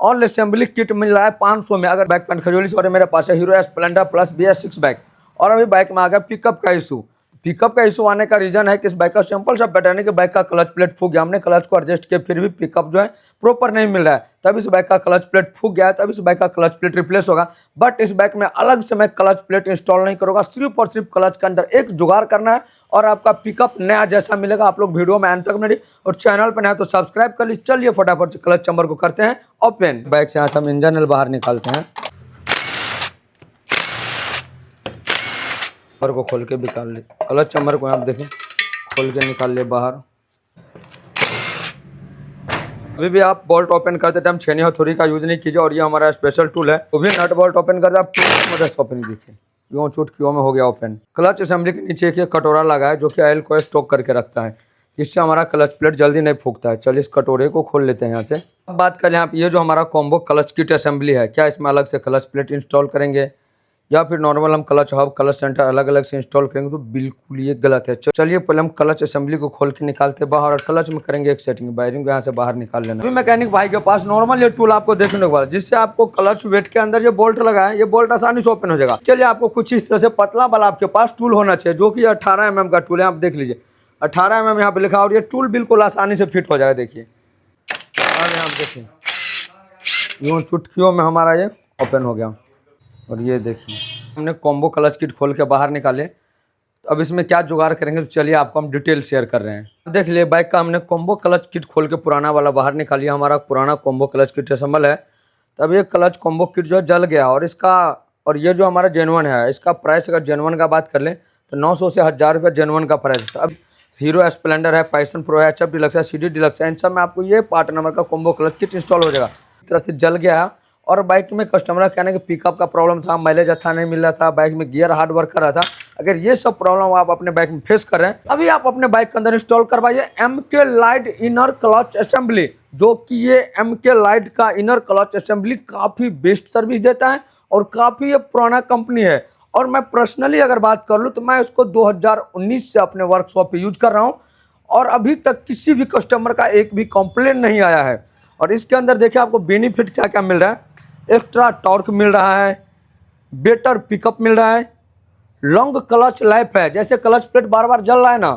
All assembly kit मिल रहा है 500 में। अगर बैक पैन खजूली से मेरे पास है hero Splendor plus BS6 bike. और अभी बाइक में आ गया पिकअप का इशू। पिकअप का इशू आने का रीजन है कि इस बाइक का सिंपल सा पैटर्न है कि बाइक का क्लच प्लेट फूक गया। हमने क्लच को एडजस्ट किया फिर भी पिकअप जो है प्रॉपर नहीं मिल रहा है, तब इस बाइक का क्लच प्लेट फूक गया है, तब इस बाइक का क्लच प्लेट रिप्लेस होगा। बट इस बाइक में अलग से मैं क्लच प्लेट इंस्टॉल नहीं करूँगा, सिर्फ और सिर्फ क्लच के अंदर एक जुगाड़ करना है और आपका पिकअप नया जैसा मिलेगा। आप लोग वीडियो में अंत तक मेरी और चैनल पर नया तो सब्सक्राइब कर लीजिए। चलिए फटाफट से क्लच चैम्बर को करते हैं ओपन। बाइक से यहाँ से हम इंजन ऑयल बाहर निकालते हैं चैम्बर को खोल के निकाल ले। क्लच चैम्बर को आप देखें खोल के निकाल ले बाहर। अभी भी आप बोल्ट ओपन करते टाइम छेनी हथौड़ी का यूज नहीं कीजिए। और ये हमारा स्पेशल टूल है, वो भी नट बोल्ट ओपन करते आप मदद से ओपन देखिए यूँ चुटकियों में हो गया ओपन। क्लच असेंबली के नीचे एक कटोरा लगा है जो कि ऑयल को स्टॉक करके रखता है, इससे हमारा क्लच प्लेट जल्दी नहीं फूकता है। चलिए इस कटोरे को खोल लेते हैं यहाँ से। अब बात करें यहाँ पे ये जो हमारा कॉम्बो क्लच किट असेंबली है, क्या इसमें अलग से क्लच प्लेट इंस्टॉल करेंगे या फिर नॉर्मल हम क्लच हब क्लच सेंटर अलग अलग से इंस्टॉल करेंगे, तो बिल्कुल ये गलत है। चलिए पहले हम क्लच असेंबली को खोल के निकालते हैं बाहर और क्लच में करेंगे एक सेटिंग, वायरिंग को यहाँ से बाहर निकाल लेना। अभी मैकेनिक भाई के पास नॉर्मल ये टूल आपको देखने को मिला जिससे आपको क्लच वेट के अंदर ये बोल्ट लगा है, ये बोल्ट आसानी से ओपन हो जाएगा। चलिए आपको कुछ इस तरह से पतला वाला आपके पास टूल होना चाहिए जो कि 18 mm का टूल है। आप देख लीजिए 18 mm यहाँ पे लिखा और ये टूल बिल्कुल आसानी से फिट हो जाएगा। देखिए और यहाँ देखिए यूँ चुटकियों में हमारा ये ओपन हो गया। और ये देखिए हमने कॉम्बो क्लच किट खोल के बाहर निकाले। अब इसमें क्या जुगाड़ करेंगे तो चलिए आपको हम डिटेल शेयर कर रहे हैं। देख लिए बाइक का हमने कॉम्बो क्लच किट खोल के पुराना वाला बाहर निकालिए। हमारा पुराना कॉम्बो क्लच किट असेंबल है। तब ये क्लच कॉम्बो किट जो है जल गया और ये जो हमारा जेनवन है इसका प्राइस अगर जेनवन का बात कर ले तो 900 से 1000 रुपये जेनवन का प्राइस था। अब हीरो स्प्लेंडर है, पैशन प्रो है, HF डिलक्स है, CD डिलक्स है, इन सब में आपको ये पार्ट नंबर का कॉम्बो क्लच किट इंस्टॉल हो जाएगा। इस तरह से जल गया है। और बाइक में कस्टमर का कहना है कि पिकअप का प्रॉब्लम था, माइलेज अच्छा नहीं मिल रहा था, बाइक में गियर हार्ड वर्क कर रहा था। अगर ये सब प्रॉब्लम आप अपने बाइक में फेस कर रहे हैं, अभी आप अपने बाइक के अंदर इंस्टॉल करवाइए MK light inner clutch assembly, जो कि ये MK लाइट का इनर क्लच असेंबली काफ़ी बेस्ट सर्विस देता है और काफ़ी ये पुराना कंपनी है। और मैं पर्सनली अगर बात कर लूँ तो मैं इसको 2019 से अपने वर्कशॉप पे यूज कर रहा हूँ और अभी तक किसी भी कस्टमर का एक भी कंप्लेन नहीं आया है। और इसके अंदर देखिए आपको बेनिफिट क्या क्या मिल रहा है। एक्स्ट्रा टॉर्क मिल रहा है, बेटर पिकअप मिल रहा है, लॉन्ग क्लच लाइफ है। जैसे क्लच प्लेट बार बार जल रहा है ना,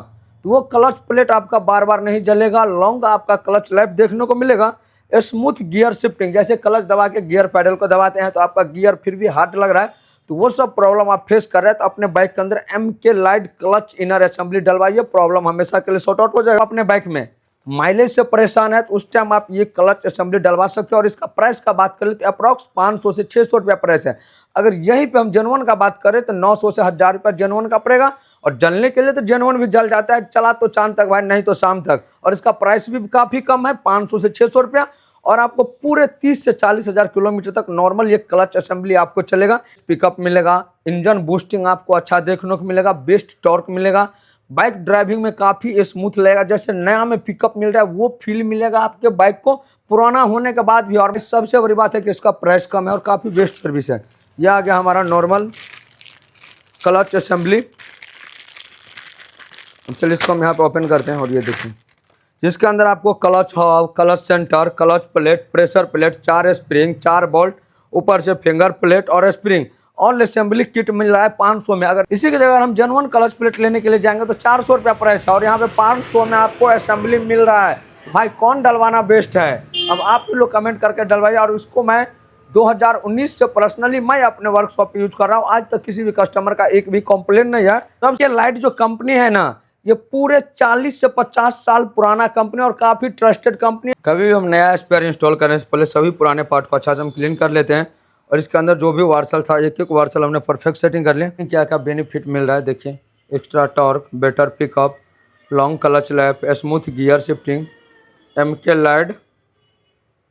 तो वो क्लच प्लेट आपका बार बार नहीं जलेगा, लॉन्ग आपका क्लच लाइफ देखने को मिलेगा। स्मूथ गियर शिफ्टिंग, जैसे क्लच दबा के गियर पैडल को दबाते हैं तो आपका गियर फिर भी हार्ड लग रहा है, तो वो सब प्रॉब्लम आप फेस कर रहे हैं तो अपने बाइक के अंदर MK light clutch inner assembly डलवाइए, प्रॉब्लम हमेशा के लिए सॉर्ट आउट हो जाएगा। अपने बाइक में माइलेज से परेशान है तो उस टाइम आप ये क्लच असेंबली डलवा सकते हो। और इसका प्राइस का बात करें तो अप्रॉक्स 500 से 600 रुपया प्राइस है। अगर यहीं पे हम जेनवन का बात करें तो 900 से 1000 रुपया जेनवन का पड़ेगा। और जलने के लिए तो जेनवन भी जल जाता है, चला तो चांद तक भाई, नहीं तो शाम तक। और इसका प्राइस भी काफ़ी कम है, 500 से 600 रुपया। और आपको पूरे 30 से 40 हज़ार किलोमीटर तक नॉर्मल ये क्लच असेंबली आपको चलेगा। पिकअप मिलेगा, इंजन बूस्टिंग आपको अच्छा देखने को मिलेगा, बेस्ट टॉर्क मिलेगा, बाइक ड्राइविंग में काफ़ी स्मूथ लगेगा। जैसे नया में पिकअप मिल रहा है वो फील मिलेगा आपके बाइक को पुराना होने के बाद भी। और सबसे बड़ी बात है कि इसका प्राइस कम है और काफ़ी बेस्ट सर्विस है। यह आ गया हमारा नॉर्मल क्लच असेंबली। चलिए इसको हम यहाँ पे ओपन करते हैं और ये देखिए जिसके अंदर आपको clutch hub, clutch centre, clutch plate, pressure plate, 4 spring, 4 bolt, ऊपर से फिंगर प्लेट और स्प्रिंग ऑल असेंबली किट मिल रहा है 500 में। अगर इसी की जगह हम जेनवन क्लच प्लेट लेने के लिए जाएंगे तो 400 रुपया प्राइस है और यहाँ पे 500 में आपको असेंबली मिल रहा है। भाई कौन डलवाना बेस्ट है? अब आप लोग कमेंट करके डलवाइए। और इसको मैं 2019 से पर्सनली मैं अपने वर्कशॉप पे यूज कर रहा हूँ, आज तक किसी भी कस्टमर का एक भी कंप्लेन नहीं है। तब ये लाइट जो कंपनी है ना, ये पूरे 40 से 50 साल पुराना कंपनी और काफ़ी ट्रस्टेड कंपनी है। कभी भी हम नया स्पेयर इंस्टॉल करने से पहले सभी पुराने पार्ट को अच्छा से हम क्लीन कर लेते हैं। और इसके अंदर जो भी वार्सल था एक एक वार्सल हमने परफेक्ट सेटिंग कर लिया। क्या क्या बेनिफिट मिल रहा है देखिए, extra torque, better pickup, long clutch lap, smooth gear shifting, MK light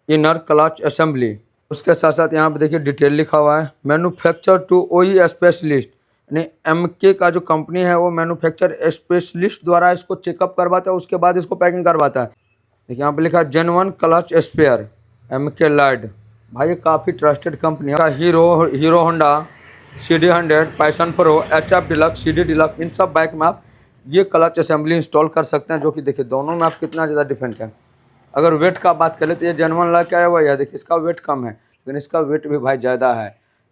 inner clutch assembly. उसके साथ साथ यहाँ पे देखिए डिटेल लिखा हुआ है, मैन्युफैक्चर टू OE स्पेशलिस्ट, यानी MK का जो कंपनी है वो मैन्युफैक्चर स्पेशलिस्ट द्वारा इसको चेकअप करवाता है, उसके बाद इसको पैकिंग करवाता है। देखिए यहाँ पे लिखा है genuine clutch spare MK light. भाई ये काफ़ी ट्रस्टेड कंपनी है। Hero Honda CD 100, Passion Pro, HF Deluxe, CD Deluxe, इन सब बाइक में आप ये क्लच असेंबली इंस्टॉल कर सकते हैं। जो कि देखिए दोनों में आप कितना ज़्यादा डिफरेंट है। अगर वेट का बात करें तो ये जेनवन ला के आया हुआ है, देखिए इसका वेट कम है लेकिन इसका वेट भी भाई ज़्यादा है।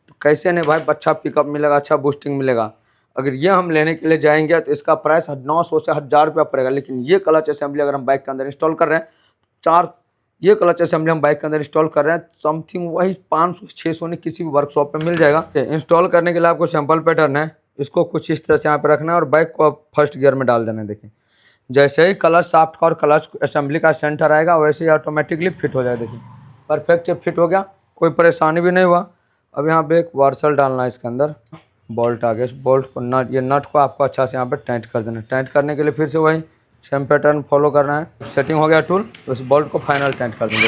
तो कैसे नहीं भाई, अच्छा पिकअप मिलेगा, अच्छा बूस्टिंग मिलेगा। अगर ये हम लेने के लिए जाएंगे तो इसका प्राइस 900 से 1000 रुपया पड़ेगा। लेकिन ये क्लच असेंबली अगर हम बाइक के अंदर इंस्टॉल कर रहे हैं, ये क्लच असेंबली हम बाइक के अंदर इंस्टॉल कर रहे हैं, समथिंग वही 500-600 में किसी भी वर्कशॉप पे मिल जाएगा। इंस्टॉल करने के लिए आपको सिंपल पैटर्न है, इसको कुछ इस तरह से यहाँ पे रखना है और बाइक को आप फर्स्ट गियर में डाल देना है। देखिए जैसे ही क्लच शाफ्ट का और क्लच असेंबली का सेंटर आएगा वैसे ही ऑटोमेटिकली फिट हो जाएगा। देखिए परफेक्ट फिट हो गया, कोई परेशानी भी नहीं हुआ। अब यहाँ पे एक वार्सल डालना है इसके अंदर, बोल्ट आ गया। इस बोल्ट को ये नट को आपको अच्छा से यहाँ पे टाइट कर देना है। टाइट करने के लिए फिर से वही सेम पैटर्न फॉलो करना है। सेटिंग हो गया टूल, तो इस बोल्ट को फाइनल टाइट कर देंगे।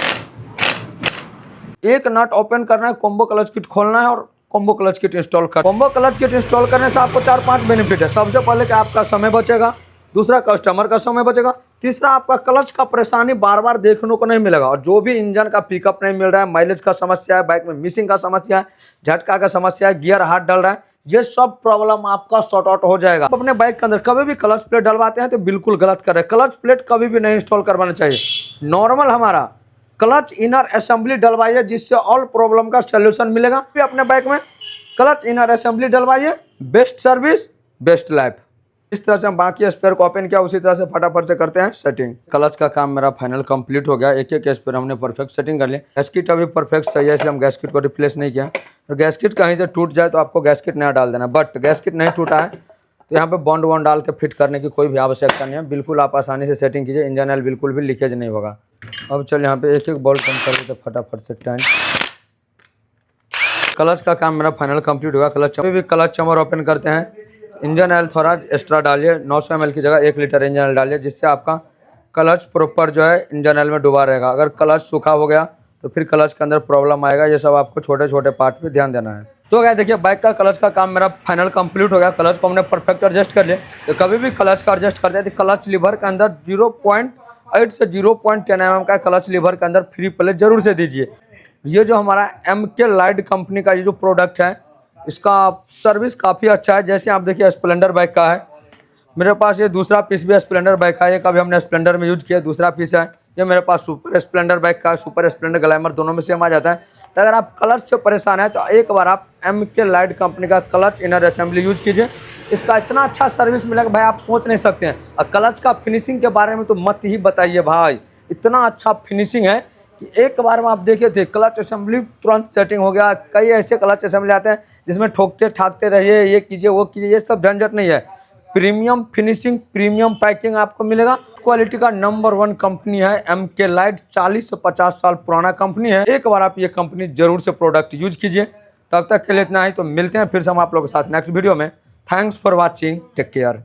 एक नट ओपन करना है, कॉम्बो क्लच किट खोलना है और कॉम्बो क्लच किट इंस्टॉल कर। कॉम्बो क्लच किट इंस्टॉल करने से आपको 4-5 बेनिफिट है। सबसे पहले कि आपका समय बचेगा, दूसरा कस्टमर का समय बचेगा, तीसरा आपका क्लच का परेशानी बार बार देखने को नहीं मिलेगा। और जो भी इंजन का पिकअप नहीं मिल रहा है, माइलेज का समस्या है, बाइक में मिसिंग का समस्या है, झटका का समस्या है, गियर हाथ डल रहा है, ये सब प्रॉब्लम आपका सॉर्ट आउट हो जाएगा। आप अपने बाइक के अंदर कभी भी क्लच प्लेट डलवाते हैं तो बिल्कुल गलत कर रहे हैं। क्लच प्लेट कभी भी नहीं इंस्टॉल करवाना चाहिए। नॉर्मल हमारा क्लच इनर असेंबली डलवाइए, जिससे ऑल प्रॉब्लम का सोल्यूशन मिलेगा। भी अपने बाइक में क्लच इनर असेंबली डलवाइए, बेस्ट सर्विस बेस्ट लाइफ। इस तरह से हम बाकी स्पेयर को ओपन किया, उसी तरह से फटाफट से करते हैं सेटिंग। क्लच का काम मेरा फाइनल कंप्लीट हो गया। एक एक स्पेयर हमने परफेक्ट सेटिंग कर लिया। गैसकिट अभी परफेक्ट सही है, इसलिए हम गैसकिट को रिप्लेस नहीं किया। और गैसकिट कहीं से टूट जाए तो आपको गैसकिट नया डाल देना। बट गैसकिट नहीं टूटा है तो यहाँ पे बॉन्ड वॉन्ड डाल के फिट करने की कोई भी आवश्यकता नहीं है। बिल्कुल आप आसानी से सेटिंग कीजिए, इंजन ऑयल बिल्कुल भी लीकेज नहीं होगा। अब चल यहाँ पे एक एक बोल्ट कम कर देते फटाफट से टाइम। क्लच का काम मेरा फाइनल कंप्लीट होगा। क्लच चमर ओपन करते हैं। इंजन ऑयल थोड़ा एक्स्ट्रा डालिए, 900 ml की जगह 1 लीटर इंजन ऑयल डालिए, जिससे आपका क्लच प्रॉपर जो है इंजन ऑयल में डुबा रहेगा। अगर क्लच सूखा हो गया तो फिर क्लच के अंदर प्रॉब्लम आएगा। ये सब आपको छोटे छोटे पार्ट पे ध्यान देना है। तो क्या देखिए, बाइक का क्लच का काम मेरा फाइनल कंप्लीट हो गया। क्लच को हमने परफेक्ट एडजस्ट कर लिया। तो कभी भी क्लच का एडजस्ट करते हैं तो क्लच लीवर के अंदर 0.8 से 0.10 mm का क्लच लीवर के अंदर फ्री प्लेट जरूर से दीजिए। ये जो हमारा MK लाइट कंपनी का ये जो प्रोडक्ट है, इसका सर्विस काफ़ी अच्छा है। जैसे आप देखिए स्प्लेंडर बाइक का है, मेरे पास ये दूसरा पीस भी स्प्लेंडर बाइक का है। एक अभी हमने स्प्लेंडर में यूज किया, दूसरा पीस है ये मेरे पास सुपर स्प्लेंडर बाइक का है। सुपर स्प्लेंडर ग्लैमर दोनों में सेम आ जाता है। तो अगर आप क्लच से परेशान है तो एक बार आप MK लाइट कंपनी का क्लच इनर असेंबली यूज कीजिए। इसका इतना अच्छा सर्विस मिलेगा भाई, आप सोच नहीं सकते हैं। और क्लच का फिनिशिंग के बारे में तो मत ही बताइए भाई, इतना अच्छा फिनिशिंग है कि एक बार में आप देखे थे क्लच असेंबली तुरंत सेटिंग हो गया। कई ऐसे क्लच असेंबली आते हैं जिसमें ठोकते ठाकते रहिए, ये कीजिए वो कीजिए, ये सब झंझट नहीं है। प्रीमियम फिनिशिंग, प्रीमियम पैकिंग आपको मिलेगा। क्वालिटी का नंबर 1 कंपनी है MK लाइट, 40 से 50 साल पुराना कंपनी है। एक बार आप ये कंपनी जरूर से प्रोडक्ट यूज कीजिए। तब तक के लिए इतना ही, तो मिलते हैं फिर से हम आप लोगों के साथ नेक्स्ट वीडियो में। Thanks for watching, take care.